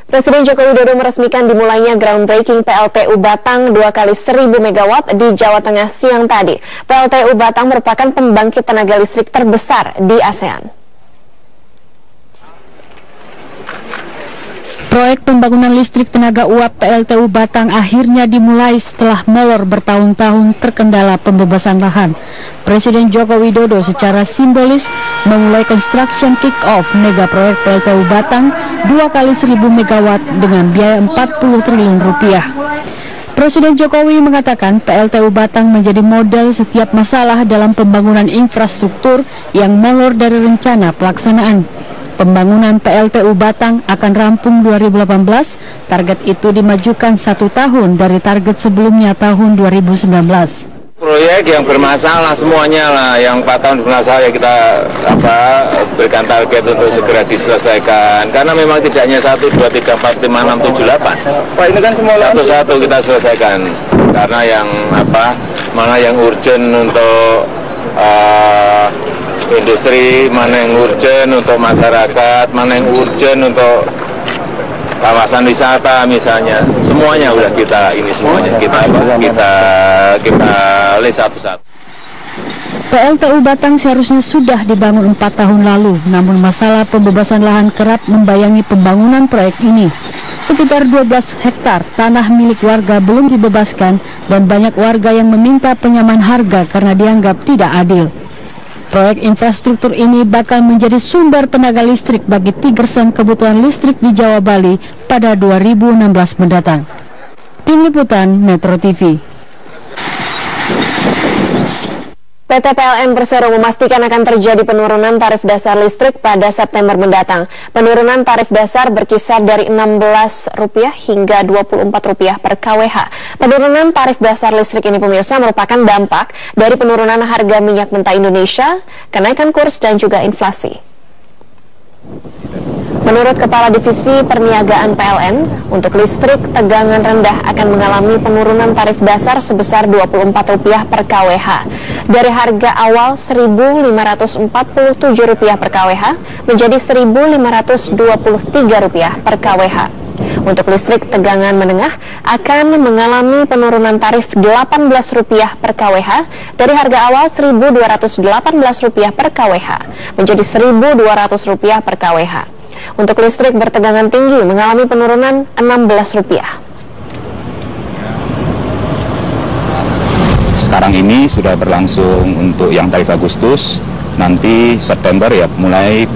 Presiden Joko Widodo meresmikan dimulainya groundbreaking PLTU Batang 2x1000 MW di Jawa Tengah siang tadi. PLTU Batang merupakan pembangkit tenaga listrik terbesar di ASEAN. Proyek pembangunan listrik tenaga uap PLTU Batang akhirnya dimulai setelah molor bertahun-tahun terkendala pembebasan lahan. Presiden Joko Widodo secara simbolis memulai construction kick-off mega proyek PLTU Batang 2x1000 MW dengan biaya 40 triliun rupiah. Presiden Jokowi mengatakan PLTU Batang menjadi model setiap masalah dalam pembangunan infrastruktur yang molor dari rencana pelaksanaan. Pembangunan PLTU Batang akan rampung 2018, target itu dimajukan 1 tahun dari target sebelumnya tahun 2019. Proyek yang bermasalah semuanya lah, yang 4 tahun bermasalah ya kita berikan target untuk segera diselesaikan. Karena memang tidak hanya 1, 2, 3, 4, 5, 6, 7, 8. Wah, ini kan semua satu-satu kita selesaikan. Karena yang mana yang urgent untuk industri, mana yang urgent untuk masyarakat, mana yang urgent untuk kawasan wisata misalnya, semuanya udah kita list satu-satu. PLTU Batang seharusnya sudah dibangun 4 tahun lalu, namun masalah pembebasan lahan kerap membayangi pembangunan proyek ini. Sekitar 12 hektar tanah milik warga belum dibebaskan dan banyak warga yang meminta penyamaan harga karena dianggap tidak adil. Proyek infrastruktur ini bakal menjadi sumber tenaga listrik bagi 3% kebutuhan listrik di Jawa Bali pada 2016 mendatang. Tim Liputan Metro TV. PT PLN Persero memastikan akan terjadi penurunan tarif dasar listrik pada September mendatang. Penurunan tarif dasar berkisar dari Rp16 hingga Rp24 per kWh. Penurunan tarif dasar listrik ini pemirsa merupakan dampak dari penurunan harga minyak mentah Indonesia, kenaikan kurs dan juga inflasi. Menurut Kepala Divisi Perniagaan PLN, untuk listrik tegangan rendah akan mengalami penurunan tarif dasar sebesar Rp24 per kWh. Dari harga awal Rp1.547 per kWh menjadi Rp1.523 per kWh. Untuk listrik tegangan menengah akan mengalami penurunan tarif Rp18 per kWh dari harga awal Rp1.218 per kWh menjadi Rp1.200 per kWh. Untuk listrik bertegangan tinggi mengalami penurunan Rp16. Sekarang ini sudah berlangsung untuk yang tarif Agustus, nanti September ya mulai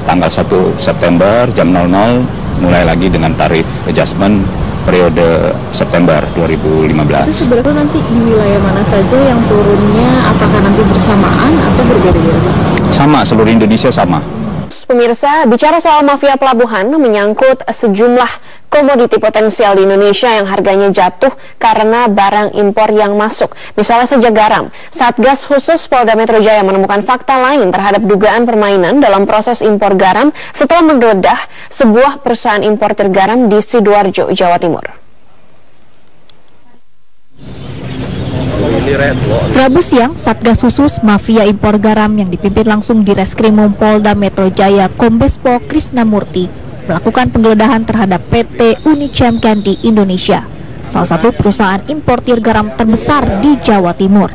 tanggal 1 September jam 00 mulai lagi dengan tarif adjustment periode September 2015. Itu sebenarnya nanti di wilayah mana saja yang turunnya, apakah nanti bersamaan atau berbeda-beda? Sama, seluruh Indonesia sama. Pemirsa, bicara soal mafia pelabuhan menyangkut sejumlah komoditi potensial di Indonesia yang harganya jatuh karena barang impor yang masuk. Misalnya saja garam. Satgas khusus Polda Metro Jaya menemukan fakta lain terhadap dugaan permainan dalam proses impor garam setelah menggeledah sebuah perusahaan importir garam di Sidoarjo, Jawa Timur. Rabu siang, Satgas Khusus Mafia Impor Garam yang dipimpin langsung di Reskrimum Polda Metro Jaya Kombes Pol Krisnamurti melakukan penggeledahan terhadap PT Unichem Candy Indonesia, salah satu perusahaan importir garam terbesar di Jawa Timur.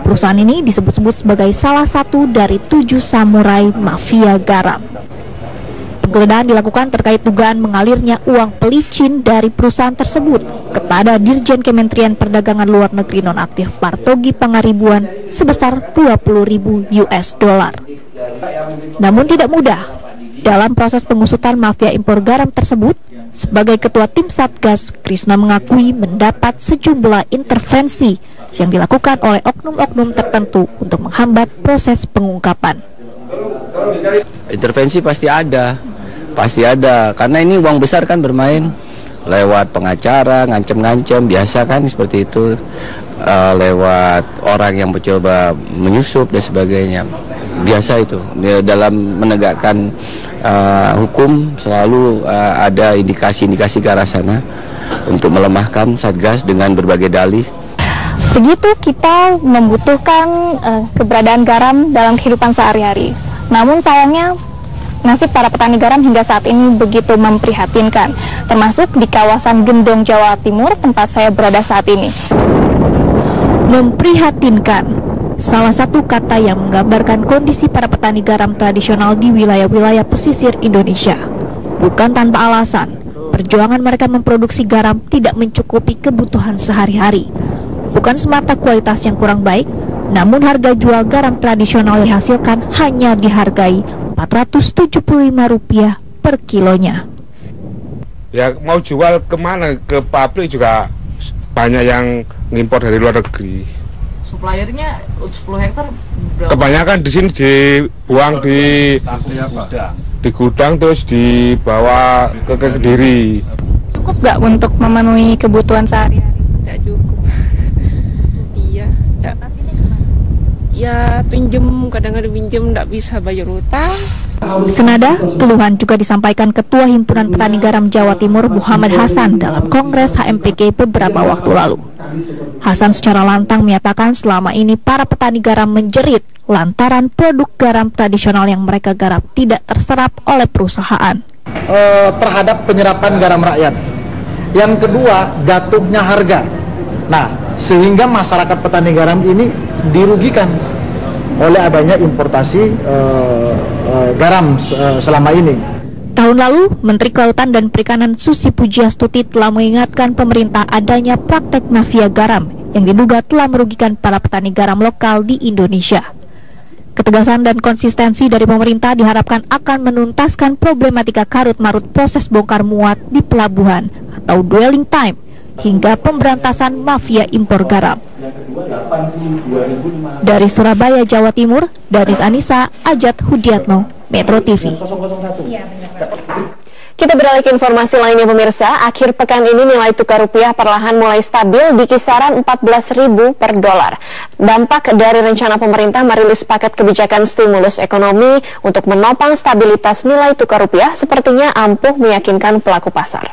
Perusahaan ini disebut-sebut sebagai salah satu dari 7 samurai mafia garam. Penggeledahan dilakukan terkait dugaan mengalirnya uang pelicin dari perusahaan tersebut kepada Dirjen Kementerian Perdagangan Luar Negeri nonaktif Partogi Pangaribuan sebesar $20.000. Namun tidak mudah. Dalam proses pengusutan mafia impor garam tersebut, sebagai Ketua Tim Satgas, Krisna mengakui mendapat sejumlah intervensi yang dilakukan oleh oknum-oknum tertentu untuk menghambat proses pengungkapan. Intervensi pasti ada, karena ini uang besar kan bermain lewat pengacara, ngancem-ngancem, biasa kan seperti itu, lewat orang yang mencoba menyusup dan sebagainya, biasa itu. Dalam menegakkan hukum selalu ada indikasi-indikasi ke arah sana untuk melemahkan Satgas dengan berbagai dalih. Begitu kita membutuhkan keberadaan garam dalam kehidupan sehari-hari. Namun sayangnya Nasib para petani garam hingga saat ini begitu memprihatinkan, termasuk di kawasan Gendong, Jawa Timur, tempat saya berada saat ini. Memprihatinkan, salah satu kata yang menggambarkan kondisi para petani garam tradisional di wilayah-wilayah pesisir Indonesia. Bukan tanpa alasan, perjuangan mereka memproduksi garam tidak mencukupi kebutuhan sehari-hari. Bukan semata kualitas yang kurang baik, namun harga jual garam tradisional yang dihasilkan hanya dihargai Rp475 per kilonya. Ya mau jual kemana? Ke pabrik juga banyak yang ngimpor dari luar negeri. Suppliernya 10 hektar berapa? Kebanyakan di sini dibuang di gudang terus dibawa ke Kediri. Cukup nggak untuk memenuhi kebutuhan sehari-hari? Tidak cukup. Iya. Ya pinjem, kadang-kadang pinjem nggak bisa bayar utang. Senada, keluhan juga disampaikan Ketua Himpunan Petani Garam Jawa Timur Muhammad Hasan dalam Kongres HMPG beberapa waktu lalu. Hasan secara lantang menyatakan selama ini para petani garam menjerit lantaran produk garam tradisional yang mereka garap tidak terserap oleh perusahaan. Terhadap penyerapan garam rakyat. Yang kedua, jatuhnya harga. Nah, sehingga masyarakat petani garam ini dirugikan oleh adanya importasi garam selama ini. Tahun lalu, Menteri Kelautan dan Perikanan Susi Pujiastuti telah mengingatkan pemerintah adanya praktek mafia garam yang diduga telah merugikan para petani garam lokal di Indonesia. Ketegasan dan konsistensi dari pemerintah diharapkan akan menuntaskan problematika karut-marut proses bongkar muat di pelabuhan atau dwelling time, hingga pemberantasan mafia impor garam. Dari Surabaya, Jawa Timur, Danis Anissa, Ajat Hudiatno, Metro TV. Kita beralih ke informasi lainnya pemirsa. Akhir pekan ini nilai tukar rupiah perlahan mulai stabil di kisaran 14.000 per dolar. Dampak dari rencana pemerintah merilis paket kebijakan stimulus ekonomi untuk menopang stabilitas nilai tukar rupiah sepertinya ampuh meyakinkan pelaku pasar.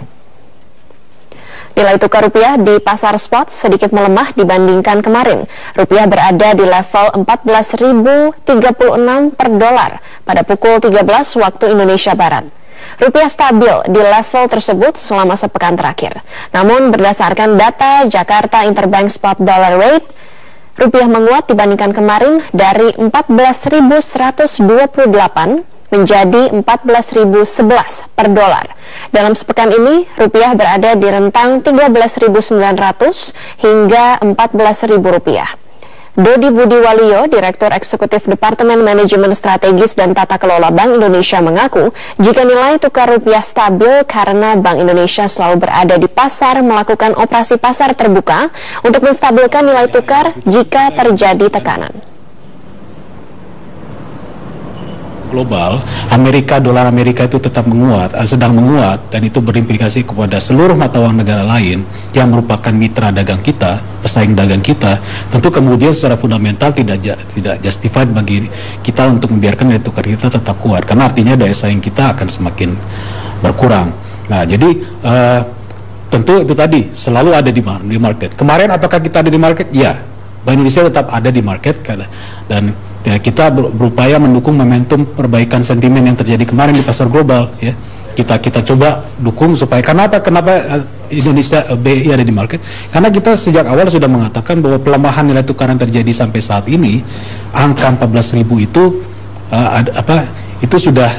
Nilai tukar rupiah di pasar spot sedikit melemah dibandingkan kemarin. Rupiah berada di level 14.036 per dolar pada pukul 13 waktu Indonesia Barat. Rupiah stabil di level tersebut selama sepekan terakhir. Namun berdasarkan data Jakarta Interbank Spot Dollar Rate, rupiah menguat dibandingkan kemarin dari 14.128 menjadi 14.011 per dolar. Dalam sepekan ini, rupiah berada di rentang 13.900 hingga 14.000 rupiah. Dodi Budi Waluyo, Direktur Eksekutif Departemen Manajemen Strategis dan Tata Kelola Bank Indonesia mengaku, jika nilai tukar rupiah stabil karena Bank Indonesia selalu berada di pasar melakukan operasi pasar terbuka untuk menstabilkan nilai tukar jika terjadi tekanan. Global, dolar Amerika itu tetap sedang menguat, dan itu berimplikasi kepada seluruh mata uang negara lain yang merupakan mitra dagang kita, pesaing dagang kita. Tentu kemudian secara fundamental tidak justified bagi kita untuk membiarkan nilai tukar kita tetap kuat, karena artinya daya saing kita akan semakin berkurang. Nah, jadi tentu itu tadi selalu ada di market. Kemarin apakah kita ada di market? Ya, Bank Indonesia tetap ada di market, dan ya, kita berupaya mendukung momentum perbaikan sentimen yang terjadi kemarin di pasar global. Ya, kita coba dukung supaya kenapa Indonesia BI ada di market? Karena kita sejak awal sudah mengatakan bahwa pelemahan nilai tukar yang terjadi sampai saat ini, angka 14.000 itu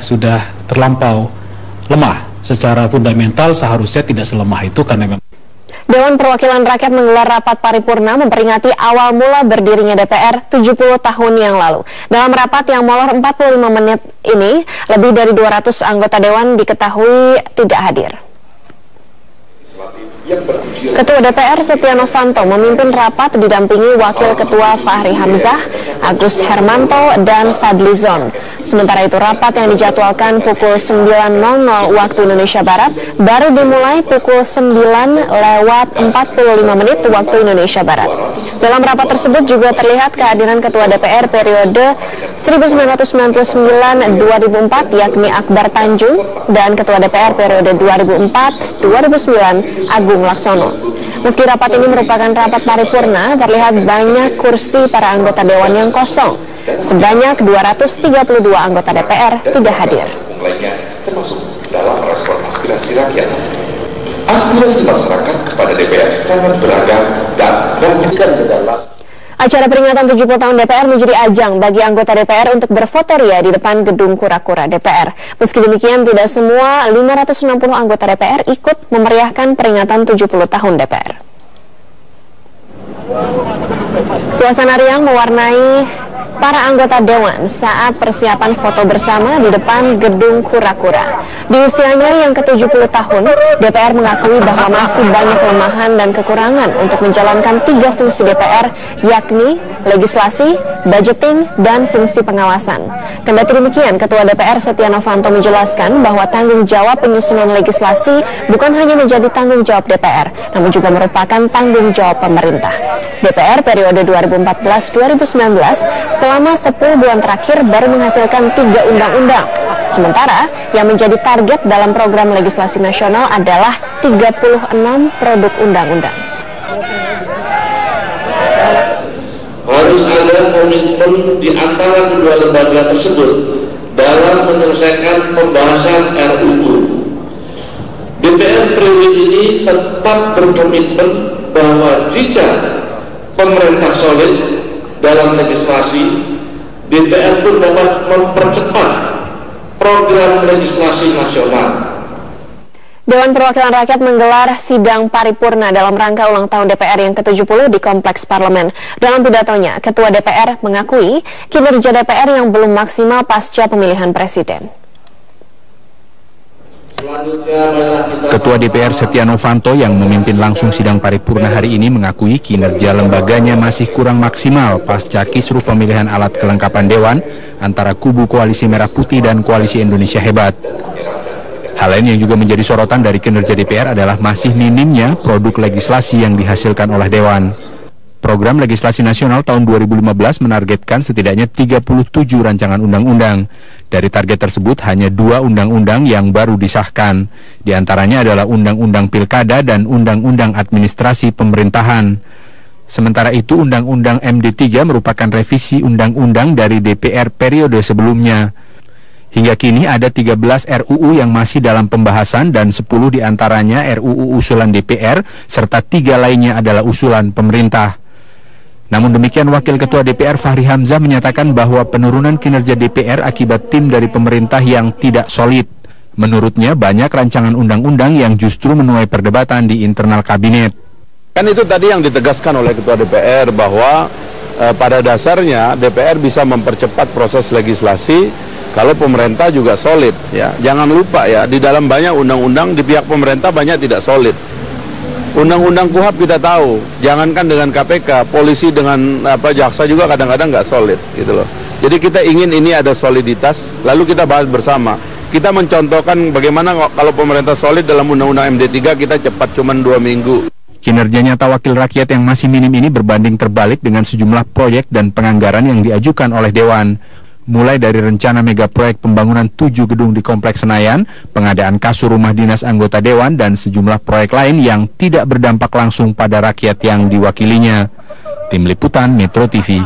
sudah terlampau lemah. Secara fundamental seharusnya tidak selemah itu, karena memang Dewan Perwakilan Rakyat menggelar rapat paripurna memperingati awal mula berdirinya DPR 70 tahun yang lalu. Dalam rapat yang molor 45 menit ini, lebih dari 200 anggota Dewan diketahui tidak hadir. Ketua DPR Setia Novanto memimpin rapat didampingi Wakil Ketua Fahri Hamzah, Agus Hermanto, dan Fadlizon. Sementara itu rapat yang dijadwalkan pukul 9.00 waktu Indonesia Barat baru dimulai pukul 9:45 menit waktu Indonesia Barat. Dalam rapat tersebut juga terlihat kehadiran Ketua DPR periode 1999-2004 yakni Akbar Tanjung dan Ketua DPR periode 2004-2009 Agung Laksono. Meski rapat ini merupakan rapat paripurna, terlihat banyak kursi para anggota Dewan yang kosong. Sebanyak 232 anggota DPR tidak hadir. lainnya, termasuk dalam merespon aspirasi rakyat. Aspirasi masyarakat kepada DPR sangat beragam dan banyak dalam. Acara peringatan 70 tahun DPR menjadi ajang bagi anggota DPR untuk berfotoria di depan gedung kura-kura DPR. Meski demikian, tidak semua 560 anggota DPR ikut memeriahkan peringatan 70 tahun DPR. Suasana riang mewarnai para anggota Dewan saat persiapan foto bersama di depan gedung kura-kura. Di usianya yang ke-70 tahun, DPR mengakui bahwa masih banyak kelemahan dan kekurangan untuk menjalankan 3 fungsi DPR, yakni legislasi, budgeting, dan fungsi pengawasan. Kendati demikian, Ketua DPR Setia Novanto menjelaskan bahwa tanggung jawab penyusunan legislasi bukan hanya menjadi tanggung jawab DPR, namun juga merupakan tanggung jawab pemerintah. DPR periode 2014-2019 selama 10 bulan terakhir baru menghasilkan 3 undang-undang. Sementara yang menjadi target dalam program legislasi nasional adalah 36 produk undang-undang. Harus ada komitmen di antara kedua lembaga tersebut dalam menyelesaikan pembahasan RUU. DPR periode ini tetap berkomitmen bahwa jika pemerintah solid dalam legislasi, DPR pun dapat mempercepat program legislasi nasional. Dewan Perwakilan Rakyat menggelar sidang paripurna dalam rangka ulang tahun DPR yang ke-70 di Kompleks Parlemen. Dalam pidatonya, Ketua DPR mengakui kinerja DPR yang belum maksimal pasca pemilihan presiden. Ketua DPR Setia Novanto yang memimpin langsung sidang paripurna hari ini mengakui kinerja lembaganya masih kurang maksimal pasca kisruh pemilihan alat kelengkapan Dewan antara kubu Koalisi Merah Putih dan Koalisi Indonesia Hebat. Hal lain yang juga menjadi sorotan dari kinerja DPR adalah masih minimnya produk legislasi yang dihasilkan oleh Dewan. Program legislasi nasional tahun 2015 menargetkan setidaknya 37 rancangan undang-undang. Dari target tersebut hanya 2 undang-undang yang baru disahkan. Di antaranya adalah Undang-Undang Pilkada dan Undang-Undang Administrasi Pemerintahan. Sementara itu Undang-Undang MD3 merupakan revisi undang-undang dari DPR periode sebelumnya. Hingga kini ada 13 RUU yang masih dalam pembahasan dan 10 diantaranya RUU usulan DPR serta 3 lainnya adalah usulan pemerintah. Namun demikian, Wakil Ketua DPR Fahri Hamzah menyatakan bahwa penurunan kinerja DPR akibat tim dari pemerintah yang tidak solid. Menurutnya, banyak rancangan undang-undang yang justru menuai perdebatan di internal kabinet. Kan itu tadi yang ditegaskan oleh Ketua DPR bahwa pada dasarnya DPR bisa mempercepat proses legislasi kalau pemerintah juga solid. Ya. Jangan lupa ya, di dalam banyak undang-undang di pihak pemerintah banyak tidak solid. Undang-undang KUHP kita tahu, jangankan dengan KPK, polisi dengan jaksa juga kadang-kadang nggak solid, gitu loh. Jadi kita ingin ini ada soliditas, lalu kita bahas bersama. Kita mencontohkan bagaimana kalau pemerintah solid dalam Undang-Undang MD3 kita cepat cuma 2 minggu. Kinerja nyata wakil rakyat yang masih minim ini berbanding terbalik dengan sejumlah proyek dan penganggaran yang diajukan oleh Dewan. Mulai dari rencana mega proyek pembangunan 7 gedung di Kompleks Senayan, pengadaan kasur rumah dinas anggota Dewan, dan sejumlah proyek lain yang tidak berdampak langsung pada rakyat yang diwakilinya. Tim Liputan Metro TV.